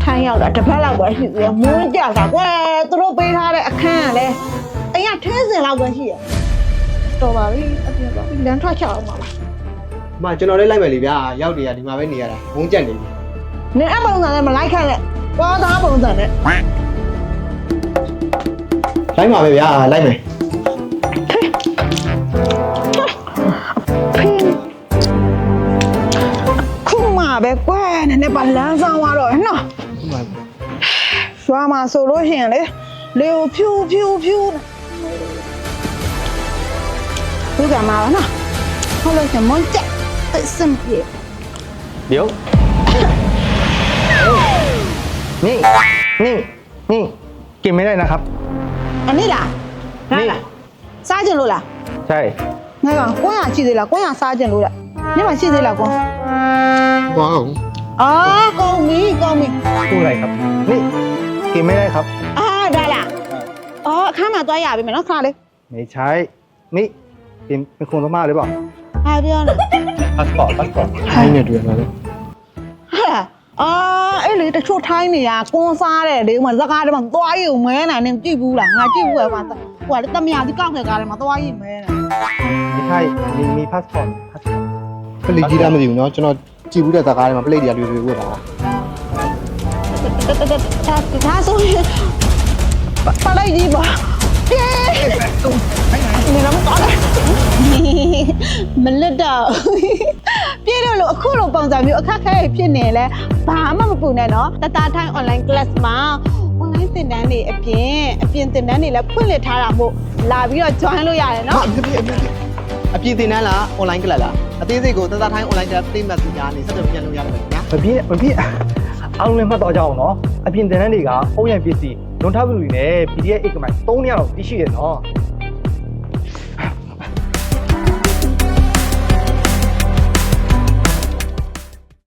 ထိုင်းရောက်တာတစ်ဖက်လောက်ပဲရှိသေးတယ်မွန်းကြတာကွယ်သူတို့ပေးထားတဲ့အခန်းကလည်းအိမ်ကထဲစင်လောက်ပဲရှိရတော်ပါပြီအပြင်တော့လမ်းထွက်ချအောင်ပါလား မကျွန်တော်လည်းလိုက်မယ်လေဗျာရောက်နေရဒီမှာပဲနေရတာဝုန်းကြက်နေပြီ နင်အပုံစံနဲ့မလိုက်ခက်နဲ့ပေါ်သားပုံစံနဲ့ လိုက်ပါပဲဗျာလိုက်မယ် ခုမှပဲကွယ်နည်းနည်းပါလမ်းဆောင်သွားတော့နော်ရွာမှာဆိုလို့ရှိရင်လေကိုဖြူဘုကမှာပါနော်ဟုတ်လို့ရှင်မွန်းချက်အစင်ပြေ เดี๋ยวนี่กินไม่ได้นะครับ အနည်းလားစားကြလို့လား ใช่ ငါကကွန်းရရှိသေးလားကွန်းရစားကြလို့လားနေ့မှရှိသေးလားကွန်း ဘောင်း အော်ကောင်းပြီ พูดอะไรครับนี่กินไม่ได้ครับ အာဒါလားအော်အခန်းမှာသွားရပြီမယ်နော်ခါလေး ไม่ใช่นี่กินเป็นคนพม่าหรือเปล่า ဟာပြောနေ พาสปอร์ต ထိုင်းနေတွေ့မှာလေ ဟာအော်အဲ့လေတချို့ထိုင်းနေရကွန်းစားတယ်လေဥမာဇကားတွေမှာသွားရုံမဲနိုင်နေကြည့်ဘူးလားငါကြည့်ဘူးပဲကွာဟိုကတမယာဒီကောက်ခဲ့ကားတွေမှာသွားရုံမဲနေ ไม่ใช่มีพาสปอร์ต ပလိကြီးလားမသိဘူးเนาะကျွန်တော်ကြည့်ဘူးတဲ့ဇာကားထဲမှာပလိတွေကတွေ့ဝတ်တာ ဒါဆိုရင်ပါလိုက်ကြီးပါပြေနေတော့တော့မလစ်တော့ပြေလို့အခုလိုပုံစံမျိုးအခက်ခဲဖြစ်နေလဲဘာမှမပူနဲ့နော်တသားထိုင်း online class မှာ online သင်တန်းတွေအပြင်သင်တန်းတွေလည်းဖွင့်လှစ်ထားတာမို့လာပြီးတော့ join လို့ရတယ်နော် အပြင်သင်တန်းလား online ကလပ်လားအသေးစိတ်ကိုတသားထိုင်း online class သိမှတ်စီညာနေဆက်သွယ်ပြန်လို့ရတယ်ဗျာ မဖြစ်အားလုံးလည်းမှတ်တော့ကြအောင်နော်အပြင်တင်တဲ့တွေကပုံရံပစ္စည်းလွန်ထားဘူးတွေနဲ့ PDF အိတ်ကမိုင်300လောက်တိရှိတယ်နော်